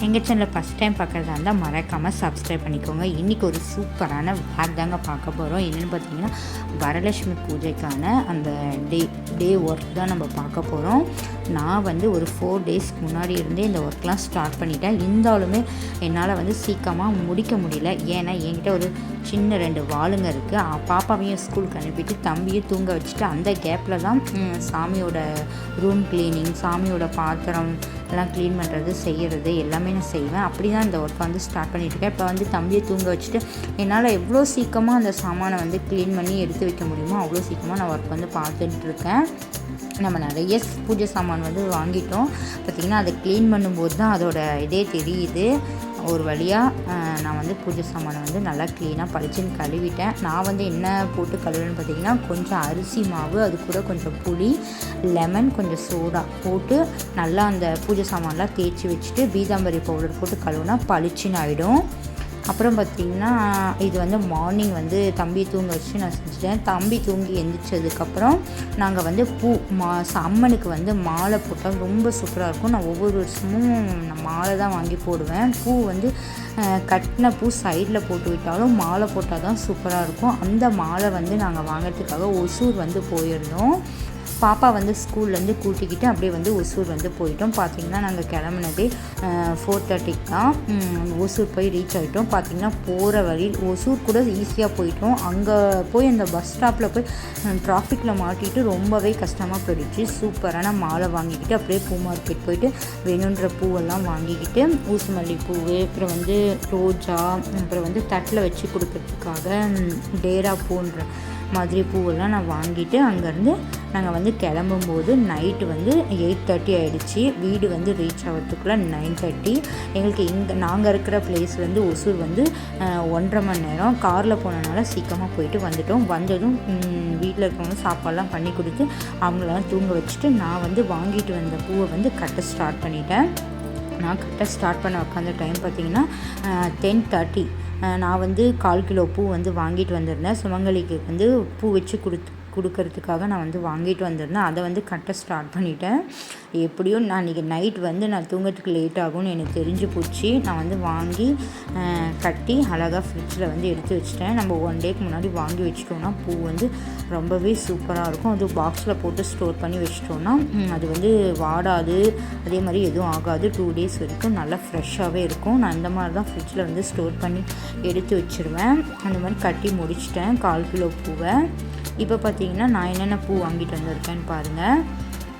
எங்கள் சேனலில் first time பார்க்குறதா இருந்தால் மறக்காமல் சப்ஸ்கிரைப் பண்ணிக்கோங்க. இன்றைக்கி ஒரு சூப்பரான விளாக் தாங்க பார்க்க போகிறோம். என்னென்னு பார்த்தீங்கன்னா வரலட்சுமி பூஜைக்கான அந்த டே ஒர்க் தான் நம்ம பார்க்க போகிறோம். நான் வந்து ஒரு 4 டேஸ்க்கு முன்னாடி இருந்தே இந்த ஒர்க்லாம் ஸ்டார்ட் பண்ணிட்டேன். இருந்தாலுமே என்னால் சீக்கிரமாக முடிக்க முடியல. ஏன்னா என்கிட்ட ஒரு சின்ன 2 வாளுங்க இருக்குது. பாப்பாவையும் ஸ்கூலுக்கு அனுப்பிட்டு தம்பியும் தூங்க வச்சுட்டு அந்த கேப்பில் தான் சாமியோட ரூம் க்ளீனிங், சாமியோட பாத்திரம் எல்லாம் க்ளீன் பண்ணுறது, செய்கிறது எல்லாமே நான் செய்வேன். அப்படி தான் இந்த ஒர்க்கை ஸ்டார்ட் பண்ணிட்டுருக்கேன். இப்போ தம்பியை தூங்க வச்சுட்டு என்னால் எவ்வளோ சீக்கிரமாக அந்த சாமானை க்ளீன் பண்ணி எடுத்து வைக்க முடியுமோ அவ்வளோ சீக்கிரமாக நான் ஒர்க் பார்த்துட்ருக்கேன். நம்ம நிறைய பூஜை சாமான் வாங்கிட்டோம். பார்த்திங்கன்னா அதை க்ளீன் பண்ணும்போது தான் அதோட இதே தெரியுது. ஒரு வழியாக நான் பூஜை சாமானை நல்லா க்ளீனாக பளிச்சுன்னு கழுவிட்டேன். நான் என்ன போட்டு கழுவுன்னு பார்த்திங்கன்னா கொஞ்சம் அரிசி மாவு, அது கூட கொஞ்சம் புளி, லெமன், கொஞ்சம் சோடா போட்டு நல்லா அந்த பூஜை சாமான்லாம் தேய்ச்சி வச்சுட்டு பீதாம்பரி பவுடர் போட்டு கழுவுனா பளிச்சுன்னு ஆகிடும். அப்புறம் பார்த்திங்கன்னா இது மார்னிங் தம்பி தூங்க வச்சு நான் செஞ்சுட்டேன். தம்பி தூங்கி எந்திரிச்சதுக்கப்புறம் நாங்கள் பூ அம்மனுக்கு மாலை போட்டால் ரொம்ப சூப்பராக இருக்கும். நான் ஒவ்வொரு வருஷமும் நான் மாலை தான் வாங்கி போடுவேன். பூ கட்டின பூ சைடில் போட்டு விட்டாலும் மாலை போட்டால் தான் சூப்பராக இருக்கும். அந்த மாலை நாங்கள் வாங்கிறதுக்காக ஒசூர் போயிருந்தோம். பாப்பா ஸ்கூல்லேருந்து கூட்டிக்கிட்டு அப்படியே ஒசூர் போயிட்டோம். பார்த்திங்கன்னா நாங்கள் கிளம்புனதே 4:30 தான் ஒசூர் போய் ரீச் ஆகிட்டோம். பார்த்திங்கன்னா போகிற வழியில் ஒசூர் கூட ஈஸியாக போயிட்டோம். அங்கே போய் அந்த பஸ் ஸ்டாப்பில் போய் டிராஃபிக்கில் மாட்டிட்டு ரொம்பவே கஷ்டமாக போயிடுச்சு. சூப்பரான மாலை வாங்கிக்கிட்டு அப்படியே பூ மார்க்கெட் போயிட்டு வேணுன்ற பூவெல்லாம் வாங்கிக்கிட்டு ஊசி மல்லிப்பூ, அப்புறம் ரோஜா, அப்புறம் தட்டில் வச்சு கொடுக்கறதுக்காக டேரா பூன்ற மாதிரி பூவெல்லாம் நான் வாங்கிட்டு அங்கேருந்து நாங்கள் கிளம்பும்போது நைட்டு 8:30 ஆகிடுச்சி. வீடு ரீச் ஆகிறதுக்குள்ளே 9:30. எங்களுக்கு நாங்கள் இருக்கிற பிளேஸ்லேருந்து ஒசூர் 1.5 மணி நேரம். காரில் போனதுனால சீக்கிரமாக போயிட்டு வந்துட்டோம். வந்ததும் வீட்டில் இருக்கிறவங்க சாப்பாடெலாம் பண்ணி கொடுத்து அவங்களெல்லாம் தூங்க வச்சுட்டு நான் வாங்கிட்டு வந்த பூவை கட்ட ஸ்டார்ட் பண்ணிட்டேன். நான் கட்ட ஸ்டார்ட் பண்ண உட்காந்த டைம் பார்த்திங்கன்னா 10:30. நான் 1/4 கிலோ பூ வாங்கிட்டு வந்திருந்தேன். சுமங்கலிக்கு பூ வச்சு கொடுக்கறதுக்காக நான் வாங்கிட்டு வந்திருந்தேன். அதை கட்ட ஸ்டார்ட் பண்ணிட்டேன். எப்படியும் நான் இன்றைக்கி நைட் நான் தூங்கிறதுக்கு லேட் ஆகும்னு எனக்கு தெரிஞ்சு போச்சு. நான் வாங்கி கட்டி அழகாக ஃப்ரிட்ஜில் எடுத்து வச்சிட்டேன். நம்ம 1 டேக்கு முன்னாடி வாங்கி வச்சிட்டோன்னா பூ ரொம்பவே சூப்பராக இருக்கும். அது பாக்ஸில் போட்டு ஸ்டோர் பண்ணி வச்சிட்டோன்னா அது வாடாது, அதே மாதிரி எதுவும் ஆகாது. 2 டேஸ் வரைக்கும் நல்லா ஃப்ரெஷ்ஷாகவே இருக்கும். நான் இந்த மாதிரி தான் ஃப்ரிட்ஜில் ஸ்டோர் பண்ணி எடுத்து வச்சுருவேன். அந்த மாதிரி கட்டி முடிச்சிட்டேன் 1/4 கிலோ பூவை. இப்போ பார்த்திங்கன்னா நான் என்னென்ன பூ வாங்கிட்டு வந்திருக்கேன்னு பாருங்கள்.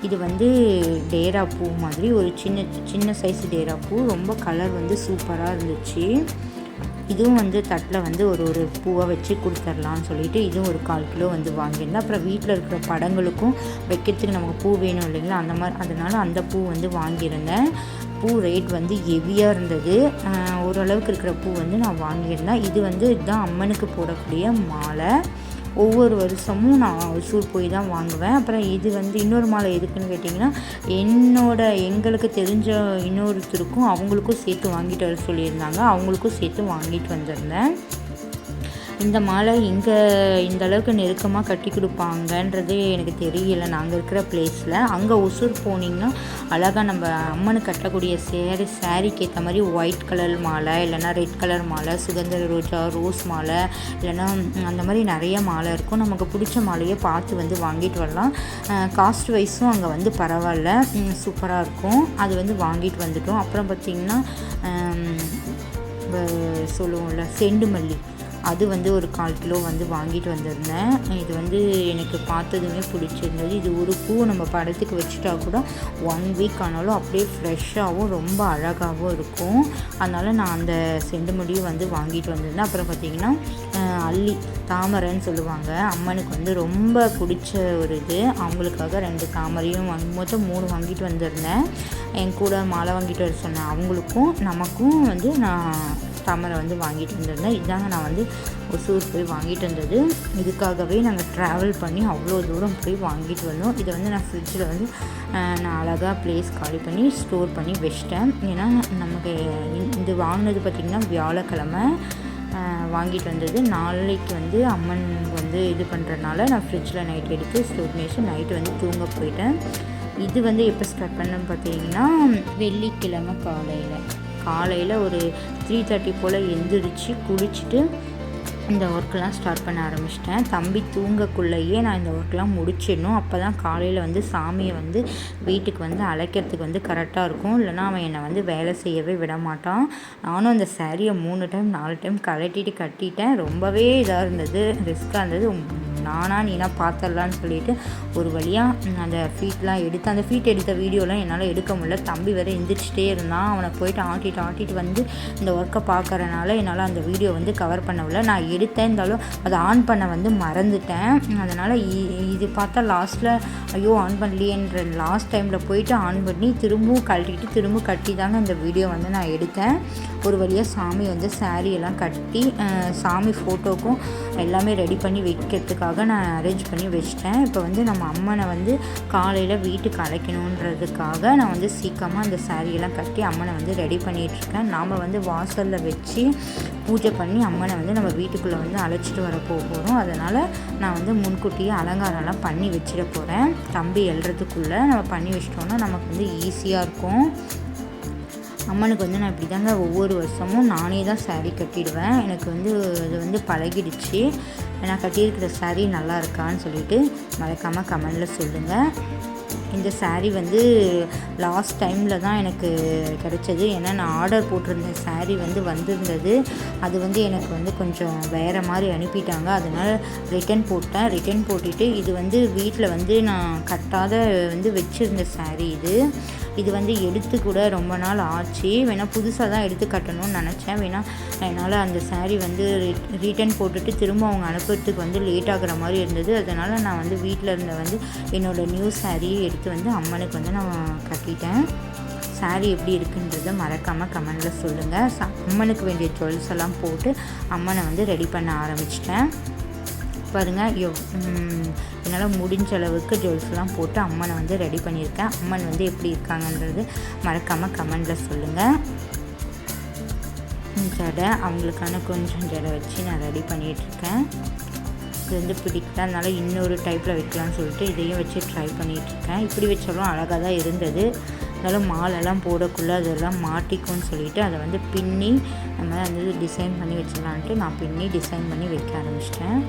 இது டேரா பூ மாதிரி ஒரு சின்ன சைஸ் டேரா பூ. ரொம்ப கலர் சூப்பராக இருந்துச்சு. இதுவும் தட்டில் ஒரு பூவை வச்சு கொடுத்துர்லான்னு சொல்லிட்டு இதுவும் ஒரு 1/4 கிலோ வாங்கியிருந்தேன். அப்புறம் வீட்டில் இருக்கிற படங்களுக்கும் வைக்கிறதுக்கு நமக்கு பூ வேணும் இல்லைங்களா, அந்த மாதிரி அதனால் அந்த பூ வாங்கியிருந்தேன். பூ ரேட் ஹெவியாக இருந்தது. ஓரளவுக்கு இருக்கிற பூ நான் வாங்கியிருந்தேன். இதுதான் அம்மனுக்கு போடக்கூடிய மாலை. ஒவ்வொரு வருஷமும் நான் ஒசூர் போய் தான் வாங்குவேன். அப்புறம் இது இன்னொரு மாலை எதுக்குன்னு கேட்டிங்கன்னா எங்களுக்கு தெரிஞ்ச இன்னொருத்தருக்கும் அவங்களுக்கும் சேர்த்து வாங்கிட்டு வர சொல்லியிருந்தாங்க. அவங்களுக்கும் சேர்த்து வாங்கிட்டு வந்திருந்தேன். இந்த மாலை இங்கே இந்த அளவுக்கு நெருக்கமாக கட்டி கொடுப்பாங்கன்றது எனக்கு தெரியல. நாங்கள் இருக்கிற பிளேஸில் அங்கே ஒசூர் போனீங்கன்னா அழகாக நம்ம அம்மனுக்கு கட்டக்கூடிய சாரீக்கு ஏற்ற மாதிரி ஒயிட் கலர் மாலை, இல்லைனா ரெட் கலர் மாலை, சுகந்தர ரோஜா, ரோஸ் மாலை, இல்லைனா அந்த மாதிரி நிறைய மாலை இருக்கும். நமக்கு பிடிச்ச மாலையை பார்த்து வாங்கிட்டு வரலாம். காஸ்ட் வைஸும் அங்கே பரவாயில்ல, சூப்பராக இருக்கும். அது வாங்கிட்டு வந்துட்டோம். அப்புறம் பார்த்திங்கன்னா சொல்லுவோம்ல செண்டு மல்லி, அது ஒரு 1/4 கிலோ வாங்கிட்டு வந்திருந்தேன். இது எனக்கு பார்த்ததுமே பிடிச்சிருந்தது. இது ஒரு பூ நம்ம படத்துக்கு வச்சுட்டா கூட 1 வீக் ஆனாலும் அப்படியே ஃப்ரெஷ்ஷாகவும் ரொம்ப அழகாகவும் இருக்கும். அதனால் நான் அந்த செண்டுமல்லியும் வாங்கிட்டு வந்திருந்தேன். அப்புறம் பார்த்திங்கன்னா அல்லி, தாமரைன்னு சொல்லுவாங்க. அம்மனுக்கு ரொம்ப பிடிச்ச ஒரு இது. அவங்களுக்காக 2 தாமரையும் மொத்தம் 3 வாங்கிட்டு வந்திருந்தேன். என் கூட மாலை வாங்கிட்டு வர சொன்னேன். அவங்களுக்கும் நமக்கும் நான் தாமரை வாங்கிட்டு வந்திருந்தேன். இதாங்க நான் ஒசூர் போய் வாங்கிட்டு வந்தது. இதுக்காகவே நாங்கள் ட்ராவல் பண்ணி அவ்வளோ தூரம் போய் வாங்கிட்டு வந்தோம். இதை நான் ஃப்ரிட்ஜில் நான் அழகாக ப்ளேஸ் காலி பண்ணி ஸ்டோர் பண்ணி வச்சிட்டேன். ஏன்னா நமக்கு இது வாங்கினது பார்த்திங்கன்னா வியாழக்கிழமை வாங்கிட்டு வந்தது. நாளைக்கு அம்மன் இது பண்ணுறதுனால நான் ஃப்ரிட்ஜில் நைட் எடுத்து ஸ்டோர் பண்ணி வச்சு நைட்டு தூங்க போயிட்டேன். இது எப்போ ஸ்டார்ட் பண்ணேன்னு பார்த்தீங்கன்னா வெள்ளிக்கிழமை காலையில் காலையில் ஒரு 3:30 போல் எந்திரிச்சு குளிச்சுட்டு இந்த ஒர்க்கெலாம் ஸ்டார்ட் பண்ண ஆரம்பிச்சிட்டேன். தம்பி தூங்கக்குள்ளேயே நான் இந்த ஒர்க்கெலாம் முடிச்சிடணும். அப்போ தான் காலையில் வந்து சாமியை வந்து வீட்டுக்கு வந்து அழைக்கிறதுக்கு வந்து கரெக்டாக இருக்கும். இல்லைனா அவன் என்னை வந்து வேலை செய்யவே விட மாட்டான். நானும் அந்த சாரியை 3 டைம் 4 டைம் கட்டிட்டேன். ரொம்பவே இதாக இருந்தது, ரிஸ்க்காக இருந்தது. நீனா பார்த்துடலான்னு சொல்லிட்டு ஒரு வழியாக அந்த ஃபீட்லாம் எடுத்து, அந்த ஃபீட் எடுத்த வீடியோலாம் என்னால் எடுக்க முடியல. தம்பி வேறு எந்திரிச்சிட்டே இருந்தான். அவனை போயிட்டு ஆட்டிட்டு வந்து இந்த ஒர்க்கை பார்க்குறனால என்னால் அந்த வீடியோ வந்து கவர் பண்ண முடியல. நான் எடுத்தேன், இருந்தாலும் அதை ஆன் பண்ண வந்து மறந்துட்டேன். அதனால் இது பார்த்தா லாஸ்ட்டில் ஐயோ ஆன் பண்ணலையேன்ற லாஸ்ட் டைமில் போயிட்டு ஆன் பண்ணி திரும்பவும் கட்டி தாங்க இந்த வீடியோ வந்து நான் எடுத்தேன். ஒரு வழியாக சாமி வந்து சாரியெல்லாம் கட்டி சாமி ஃபோட்டோக்கும் எல்லாமே ரெடி பண்ணி வைக்கிறதுக்காக நான் அரேஞ்ச் பண்ணி வச்சிட்டேன். இப்போ வந்து நம்ம அம்மனை வந்து காலையில் வீட்டுக்கு அழைக்கணுன்றதுக்காக நான் வந்து சீக்கிரமாக அந்த சாரியெல்லாம் கட்டி அம்மனை வந்து ரெடி பண்ணிகிட்ருக்கேன். நாம் வந்து வாசலில் வச்சு பூஜை பண்ணி அம்மனை வந்து நம்ம வீட்டுக்குள்ளே வந்து அழைச்சிட்டு வர போகிறோம். அதனால் நான் வந்து முன்கூட்டியே அலங்காரம்லாம் பண்ணி வச்சிட போகிறேன். தம்பி எழுறதுக்குள்ளே நம்ம பண்ணி வச்சிட்டோன்னா நமக்கு வந்து ஈஸியாக இருக்கும். அம்மனுக்கு வந்து நான் இப்படி தாங்க ஒவ்வொரு வருஷமும் நானே தான் சாரீ கட்டிடுவேன். எனக்கு வந்து அது வந்து பழகிடுச்சு. நான் கட்டியிருக்கிற சாரீ நல்லா இருக்கான்னு சொல்லிட்டு மறக்காமல் கமெண்டில் சொல்லுங்கள். இந்த சாரீ வந்து லாஸ்ட் டைமில் தான் எனக்கு கிடச்சது. ஏன்னா நான் ஆர்டர் போட்டிருந்த சாரீ வந்து வந்திருந்தது. அது வந்து எனக்கு வந்து கொஞ்சம் வேறு மாதிரி அனுப்பிட்டாங்க. அதனால் ரிட்டன் போட்டுட்டு இது வந்து வீட்டில் வந்து நான் கட்டாத வந்து வச்சுருந்த சாரீ இது வந்து எடுத்து கூட ரொம்ப நாள் ஆச்சு. வேணால் புதுசாக தான் எடுத்து கட்டணும்னு நினச்சேன். என்னால் அந்த சாரீ வந்து ரிட்டன் போட்டுட்டு திரும்ப அவங்க அனுப்புறதுக்கு வந்து லேட் ஆகிற மாதிரி இருந்தது. அதனால் நான் வந்து வீட்டில் இருந்த வந்து என்னோடய நியூ சாரியை எடுத்து வந்து அம்மனுக்கு வந்து நான் கட்டிட்டேன். சாரீ எப்படி இருக்குன்றதை மறக்காமல் கமெண்டில் சொல்லுங்கள். அம்மனுக்கு வேண்டிய ஜுவல்ஸ் எல்லாம் போட்டு அம்மனை வந்து ரெடி பண்ண ஆரம்பிச்சிட்டேன். பாருங்கள், என்னால் முடிஞ்ச அளவுக்கு ஜுவல்ஸ்லாம் போட்டு அம்மனை வந்து ரெடி பண்ணியிருக்கேன். அம்மன் வந்து எப்படி இருக்காங்கன்றது மறக்காமல் கமெண்டில் சொல்லுங்கள். ஜடை அவங்களுக்கான கொஞ்சம் ஜடை வச்சு நான் ரெடி பண்ணிகிட்ருக்கேன். இது வந்து பிடிக்கல, அதனால் இன்னொரு டைப்பில் வைக்கலான்னு சொல்லிட்டு இதையும் வச்சு ட்ரை பண்ணிகிட்ருக்கேன். இப்படி வச்சாலும் அழகாக தான் இருந்தது. அதனால் மாலெல்லாம் போடக்குள்ளே அதெல்லாம் மாட்டிக்கும்னு சொல்லிவிட்டு அதை வந்து பின்னி நம்ம வந்து டிசைன் பண்ணி வச்சிடலான்ட்டு நான் பின்னி டிசைன் பண்ணி வைக்க ஆரம்பிச்சிட்டேன்.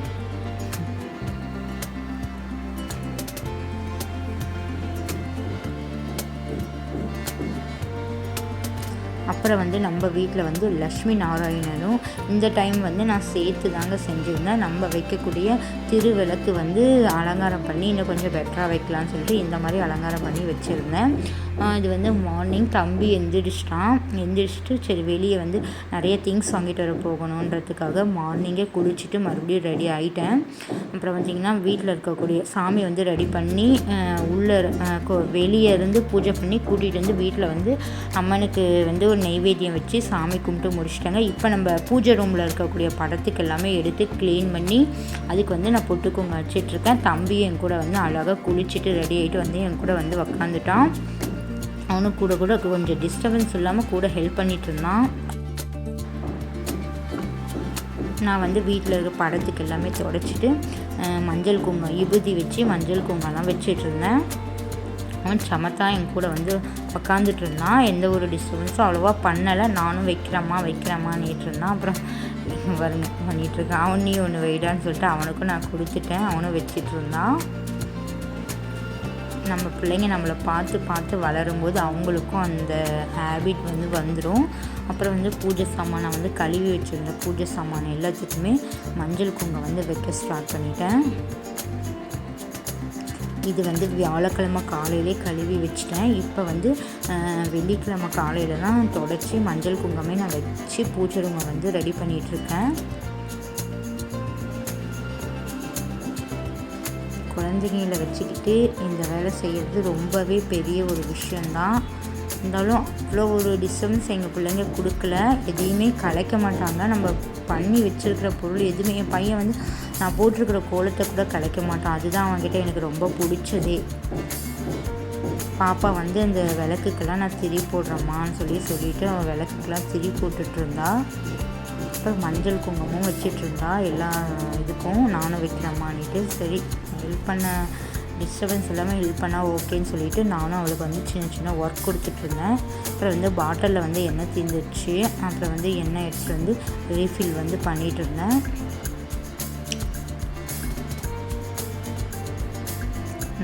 அப்புறம் வந்து நம்ம வீட்டில் வந்து லக்ஷ்மி நாராயணனும் இந்த டைம் வந்து நான் சேர்த்து தாங்க செஞ்சுருந்தேன். நம்ம வைக்கக்கூடிய திருவிளக்கு வந்து அலங்காரம் பண்ணி இன்னும் கொஞ்சம் பெட்டராக வைக்கலான்னு சொல்லிட்டு இந்த மாதிரி அலங்காரம் பண்ணி வச்சுருந்தேன். இது வந்து மார்னிங் தம்பி எந்திரிச்சிட்டு சரி வெளியே வந்து நிறைய திங்ஸ் வாங்கிட்டு வர போகணுன்றதுக்காக மார்னிங்கே குளிச்சுட்டு மறுபடியும் ரெடி ஆகிட்டேன். அப்புறம் பார்த்திங்கன்னா வீட்டில் இருக்கக்கூடிய சாமி வந்து ரெடி பண்ணி உள்ளே வெளியே இருந்து பூஜை பண்ணி கூட்டிகிட்டு வந்து வீட்டில் வந்து அம்மனுக்கு வந்து ஒரு நெய்வேத்தியம் வச்சு சாமி கும்பிட்டு முடிச்சிட்டாங்க. இப்போ நம்ம பூஜை ரூமில் இருக்கக்கூடிய படத்துக்கு எல்லாமே எடுத்து க்ளீன் பண்ணி அதுக்கு வந்து நான் பொட்டுக்குங்க வச்சிட்ருக்கேன். தம்பி என் கூட வந்து அழகாக குளிச்சுட்டு ரெடி ஆகிட்டு வந்து என் கூட வந்து உக்காந்துட்டான். அவனும் கூட கொஞ்சம் டிஸ்டர்பன்ஸ் இல்லாமல் கூட ஹெல்ப் பண்ணிகிட்டு இருந்தான். நான் வந்து வீட்டில் இருக்க படத்துக்கு எல்லாமே துடைச்சிட்டு மஞ்சள் குங்குமம் விபூதி வச்சு மஞ்சள் குங்குமம் வச்சிட்ருந்தேன். அவன் சமத்தான் என் கூட வந்து உக்காந்துட்டு இருந்தான். எந்த ஒரு டிஸ்டர்பன்ஸும் அவ்வளோவா பண்ணலை. நானும் வைக்கிறேம்மான்னுட்டு இருந்தான். அப்புறம் வருங்க பண்ணிகிட்ருக்கான். அவன் நீ ஒன்று வைடான்னு சொல்லிட்டு அவனுக்கும் நான் கொடுத்துட்டேன். அவனும் வச்சிட்டு இருந்தான். நம்ம பிள்ளைங்க நம்மளை பார்த்து வளரும்போது அவங்களுக்கும் அந்த ஹேபிட் வந்து வந்துடும். அப்புறம் வந்து பூஜை சாமானை வந்து கழுவி வச்சுருந்த பூஜை சாமான் எல்லாத்துக்குமே மஞ்சள் குங்குமம் வந்து வைக்க ஸ்டார்ட் பண்ணிட்டேன். இது வந்து வியாழக்கிழமை காலையிலே கழுவி வச்சுட்டேன். இப்போ வந்து வெள்ளிக்கிழமை காலையில் தான் தொடச்சி மஞ்சள் குங்குமமே நான் வச்சு பூஜை ரூமை வந்து ரெடி பண்ணிகிட்ருக்கேன். குழந்தைங்களை வச்சுக்கிட்டு இந்த வேலை செய்கிறது ரொம்பவே பெரிய ஒரு விஷயந்தான். இருந்தாலும் அவ்வளோ ஒரு டிஸ்டர்பன்ஸ் எங்கள் பிள்ளைங்க கொடுக்கல. எதையுமே கலைக்க மாட்டாங்க. நம்ம பண்ணி வச்சுருக்கிற பொருள் எதுவுமே என் பையன் வந்து நான் போட்டிருக்கிற கோலத்தை கூட கலைக்க மாட்டான். அதுதான் அவன்கிட்ட எனக்கு ரொம்ப பிடிச்சதே. பாப்பா வந்து அந்த விளக்குக்கெல்லாம் நான் திரி போடுறேம்மான்னு சொல்லிட்டு அவன் விளக்குக்கெல்லாம் திரி போட்டுட்ருந்தா. அப்புறம் மஞ்சள் குங்குமமும் வச்சிட்ருந்தா. எல்லா இதுக்கும் நானும் வைக்கிறேம்மான்னுட்டு சரி ஹெல்ப் பண்ண டிஸ்டர்பன்ஸ் இல்லாமல் ஹெல்ப் பண்ணால் ஓகேன்னு சொல்லிவிட்டு நானும் அவளுக்கு வந்து சின்ன சின்ன ஒர்க் கொடுத்துட்ருந்தேன். அப்புறம் வந்து பாட்டிலில் வந்து எண்ணெய் தீர்ந்துடுச்சு. அப்புறம் வந்து எண்ணெய் எடுத்துகிட்டு வந்து ரீஃபில் வந்து பண்ணிகிட்டு இருந்தேன்.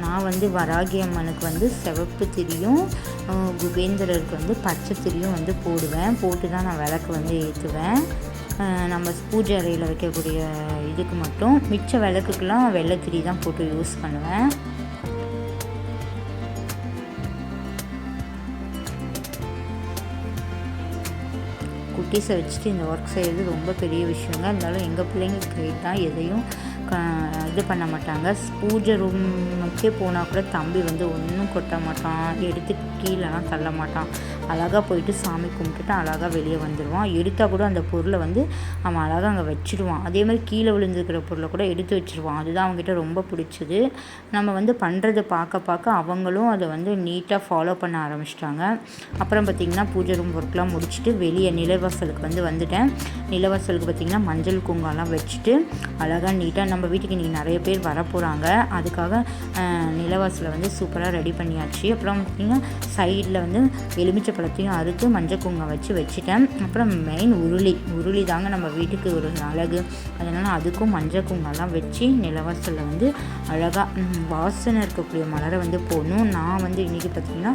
நான் வந்து வராகி அம்மனுக்கு வந்து சிவப்பு திரியும், குபேந்திரருக்கு வந்து பச்சை திரியும் வந்து போடுவேன். போட்டு தான் நான் விளக்கு வந்து ஏற்றுவேன். நம்ம பூஜை அறையில் வைக்கக்கூடிய இதுக்கு மட்டும். மிச்ச விளக்குக்கெலாம் வெள்ளை திரி தான் போட்டு யூஸ் பண்ணுவேன். குட்டீஸை வச்சுட்டு இந்த ஒர்க் செய்கிறது ரொம்ப பெரிய விஷயங்க. இருந்தாலும் எங்கள் பிள்ளைங்க கிரேட் தான். எதையும் இது பண்ண மாட்டாங்க. பூஜை ரூமுக்கே போனால் கூட தம்பி வந்து ஒன்றும் கொட்ட மாட்டான், எடுத்து கீழெலாம் தள்ள மாட்டான். அழகாக போயிட்டு சாமி கும்பிட்டுட்டு அழகாக வெளியே வந்துடுவான். எடுத்தால் கூட அந்த பொருளை வந்து அவன் அழகாக அங்கே வச்சுடுவான். அதே மாதிரி கீழே விழுந்துருக்கிற பொருளை கூட எடுத்து வச்சுருவான். அதுதான் அவங்ககிட்ட ரொம்ப பிடிச்சது. நம்ம வந்து பண்ணுறதை பார்க்க அவங்களும் அதை வந்து நீட்டாக ஃபாலோ பண்ண ஆரம்பிச்சிட்டாங்க. அப்புறம் பார்த்திங்கன்னா பூஜை ரூம் ஒர்க்லாம் முடிச்சுட்டு வெளியே நிலவாசலுக்கு வந்துட்டேன். நிலவாசலுக்கு பார்த்திங்கன்னா மஞ்சள் குங்குமம்லாம் வச்சுட்டு அழகாக நீட்டாக நம்ம வீட்டுக்கு இன்றைக்கி நிறைய பேர் வரப்போகிறாங்க. அதுக்காக நிலவாசலை வந்து சூப்பராக ரெடி பண்ணியாச்சு. அப்புறம் பார்த்திங்கன்னா சைடில் வந்து எலுமிச்சை பழத்தையும் அறுத்து மஞ்சள் குங்குமம் வச்சுட்டேன். அப்புறம் மெயின் உருளி தாங்க நம்ம வீட்டுக்கு ஒரு அழகு. அதனால் அதுக்கும் மஞ்சள் குங்குமம்லாம் வச்சு நிலவாசலில் வந்து அழகாக வாசனை இருக்கக்கூடிய மலரை வந்து போடணும். நான் வந்து இன்றைக்கி பார்த்திங்கன்னா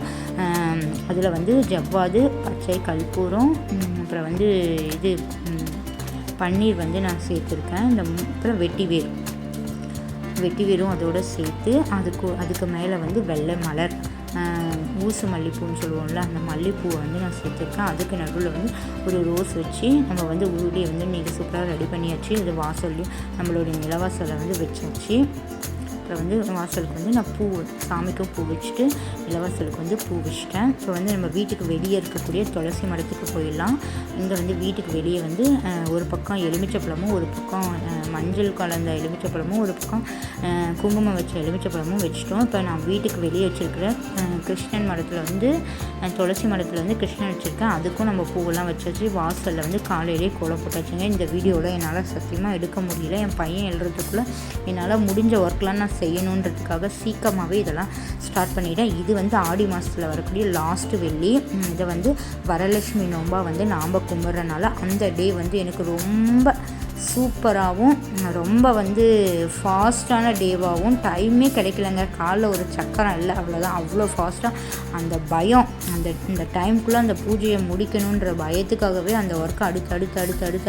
அதில் வந்து ஜவ்வாது, பச்சை கற்பூரம், அப்புறம் வந்து இது பன்னீர் வந்து நான் சேர்த்துருக்கேன். அப்புறம் வெட்டிவேரும் அதோடு சேர்த்து அதுக்கு மேலே வந்து வெள்ளை மலர், ஊசு மல்லிப்பூன்னு சொல்லுவோம்ல, அந்த மல்லிப்பூவை வந்து நான் சேர்த்துருக்கேன். அதுக்கு நடுவில் வந்து ஒரு ரோஸ் வச்சு நம்ம வந்து உருளையை வந்து இன்றைக்கி சூப்பராக ரெடி பண்ணியாச்சு. இது வாசல்லையும் நம்மளுடைய நிலவாசலை வந்து வச்சாச்சு. அப்புறம் வந்து வாசலுக்கு வந்து நான் சாமிக்கும் பூ வச்சுட்டு நிலவாசலுக்கு வந்து பூ வச்சுட்டேன். இப்போ வந்து நம்ம வீட்டுக்கு வெளியே இருக்கக்கூடிய துளசி மரத்துக்கு போயிடலாம். இங்கே வந்து வீட்டுக்கு வெளியே வந்து ஒரு பக்கம் எலுமிச்சப்பழமும், ஒரு பக்கம் மஞ்சள் கலந்த எலுமிச்சப்பழமும், ஒரு பக்கம் குங்குமம் வச்ச எலுமிச்சப்பழமும் வச்சுட்டோம். இப்போ நான் வீட்டுக்கு வெளியே வச்சுருக்கிற கிருஷ்ணன் மரத்தில் வந்து துளசி மரத்தில் வந்து கிருஷ்ணன் வச்சுருக்கேன். அதுக்கும் நம்ம பூவெல்லாம் வச்சாச்சு. வாசலில் வந்து காலையிலே கோலம் போட்டாச்சுங்க. இந்த வீடியோவில் என்னால் சத்தியமாக எடுக்க முடியல. என் பையன் எழுறதுக்குள்ளே என்னால் முடிஞ்ச ஒர்க்லாம் நான் செய்யணுன்றதுக்காக சீக்கிரமாகவே இதெல்லாம் ஸ்டார்ட் பண்ணிட்டேன். இது வந்து ஆடி மாதத்தில் வரக்கூடிய லாஸ்ட்டு வெள்ளி. இதை வந்து வரலட்சுமி நோம்பாக வந்து நாம் கும்பிட்றனால அந்த டே வந்து எனக்கு ரொம்ப சூப்பராகவும் ரொம்ப வந்து ஃபாஸ்ட்டான டேவாகவும் டைமே கிடைக்கலங்க. காலைல ஒரு சக்கரம் இல்லை, அவ்வளோதான். அவ்வளோ ஃபாஸ்ட்டாக அந்த பயம், இந்த டைமுக்குள்ளே அந்த பூஜையை முடிக்கணுன்ற பயத்துக்காகவே அந்த ஒர்க்கை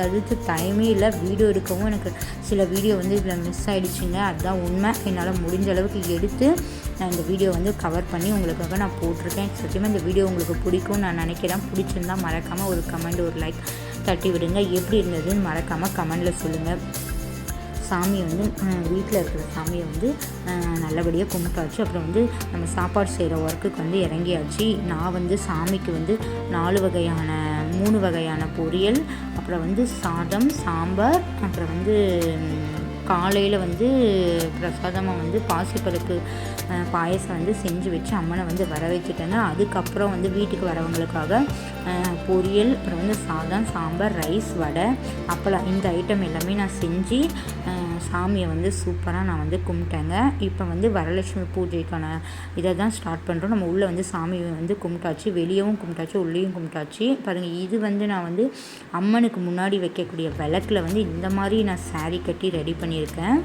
அடுத்து டைமே இல்லை. வீடியோ எடுக்கவும் எனக்கு சில வீடியோ வந்து இதில் மிஸ் ஆகிடுச்சிங்க. அதுதான் உண்மை. என்னால் முடிஞ்ச அளவுக்கு எடுத்து நான் இந்த வீடியோ வந்து கவர் பண்ணி உங்களுக்காக நான் போட்டிருக்கேன். சத்தியமாக இந்த வீடியோ உங்களுக்கு பிடிக்கும்னு நான் நினைக்கிறேன். பிடிச்சிருந்தால் மறக்காமல் ஒரு கமெண்ட், ஒரு லைக் தட்டி விடுங்க. எப்படி இருந்ததுன்னு மறக்காமல் கமெண்டில் சொல்லுங்கள். சாமியை வந்து வீட்டில் இருக்கிற சாமியை வந்து நல்லபடியாக கும்பிட்டாச்சு. அப்புறம் வந்து நம்ம சாப்பாடு செய்கிற ஒர்க்குக்கு வந்து இறங்கியாச்சு. நான் வந்து சாமிக்கு வந்து 3 வகையான பொரியல், அப்புறம் வந்து சாதம், சாம்பார், அப்புறம் வந்து காலையில் வந்து பிரசாதமாக வந்து பாசிப்பருப்பு பாயசம் வந்து செஞ்சு வச்சு அம்மனை வந்து வர வச்சுட்டேங்க. அதுக்கப்புறம் வந்து வீட்டுக்கு வரவங்களுக்காக பொரியல், அப்புறம் வந்து சாதம், சாம்பார், ரைஸ், வடை, அப்பளம், இந்த ஐட்டம் எல்லாமே நான் செஞ்சு சாமியை வந்து சூப்பராக நான் வந்து கும்பிட்டேங்க. இப்போ வந்து வரலட்சுமி பூஜைக்கான இதை தான் ஸ்டார்ட் பண்ணுறோம். நம்ம உள்ளே வந்து சாமியை வந்து கும்பிட்டாச்சு, வெளியவும் கும்பிட்டாச்சு, உள்ளேயும் கும்பிட்டாச்சு. பாருங்கள், இது வந்து நான் வந்து அம்மனுக்கு முன்னாடி வைக்கக்கூடிய விளக்கில் வந்து இந்த மாதிரி நான் saree கட்டி ரெடி பண்ணியிருக்கேன்.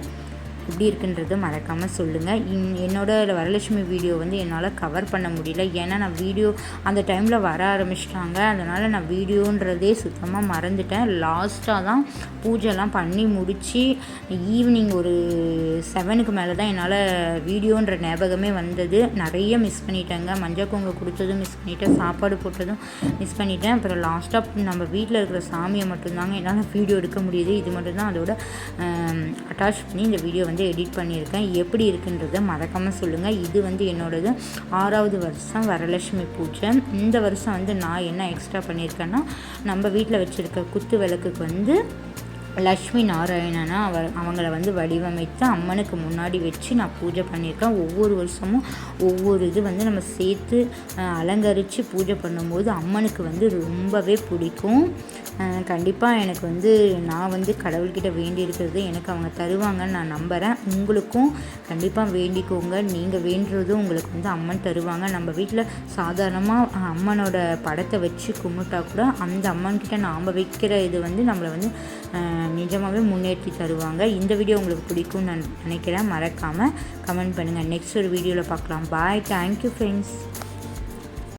எப்படி இருக்குன்றது மறக்காமல் சொல்லுங்கள். என்னோடய வரலட்சுமி வீடியோ வந்து என்னால் கவர் பண்ண முடியல. ஏன்னா நான் வீடியோ அந்த டைமில் வர ஆரம்பிச்சிட்டாங்க. அதனால் நான் வீடியோன்றதே சுத்தமாக மறந்துட்டேன். லாஸ்ட்டாக தான் பூஜைலாம் பண்ணி முடித்து ஈவினிங் ஒரு 7க்கு மேலே தான் என்னால் வீடியோன்ற ஞாபகமே வந்தது. நிறைய மிஸ் பண்ணிட்டேங்க. மஞ்சள் குங்குமம் கொடுத்ததும் மிஸ் பண்ணிட்டேன், சாப்பாடு போட்டதும் மிஸ் பண்ணிட்டேன். அப்புறம் லாஸ்ட்டாக நம்ம வீட்டில் இருக்கிற சாமியை மட்டும்தாங்க என்னால் வீடியோ எடுக்க முடியுது. இது மட்டும்தான் அதோட அட்டாச் பண்ணி இந்த வீடியோ வந்து எடிட் பண்ணியிருக்கேன். எப்படி இருக்குன்றதை மறக்காமல் சொல்லுங்கள். இது வந்து என்னோடது 6வது வருஷம் வரலட்சுமி பூஜை. இந்த வருஷம் வந்து நான் என்ன எக்ஸ்ட்ரா பண்ணியிருக்கேன்னா, நம்ம வீட்டில் வச்சுருக்க குத்து விளக்குக்கு வந்து லக்ஷ்மி நாராயணனா அவங்கள வந்து வடிவமைத்து அம்மனுக்கு முன்னாடி வச்சு நான் பூஜை பண்ணியிருக்கேன். ஒவ்வொரு வருஷமும் ஒவ்வொரு இது வந்து நம்ம சேர்த்து அலங்கரித்து பூஜை பண்ணும்போது அம்மனுக்கு வந்து ரொம்பவே பிடிக்கும். கண்டிப்பாக எனக்கு வந்து நான் வந்து கடவுள்கிட்ட வேண்டி இருக்கிறது எனக்கு அவங்க தருவாங்கன்னு நான் நம்புகிறேன். உங்களுக்கும் கண்டிப்பாக வேண்டிக்கோங்க. நீங்கள் வேண்டுறதும் உங்களுக்கு வந்து அம்மன் தருவாங்க. நம்ம வீட்டில் சாதாரணமாக அம்மனோட படத்தை வச்சு கும்பிட்டா கூட அந்த அம்மன்கிட்ட நாம் வைக்கிற இது வந்து நம்மளை வந்து நிஜமாகவே முன்னேற்றி தருவாங்க. இந்த வீடியோ உங்களுக்கு பிடிக்கும்னு நான் நினைக்கிறேன். மறக்காமல் கமெண்ட் பண்ணுங்கள். நெக்ஸ்ட் ஒரு வீடியோவில் பார்க்கலாம். பாய். Thank you friends.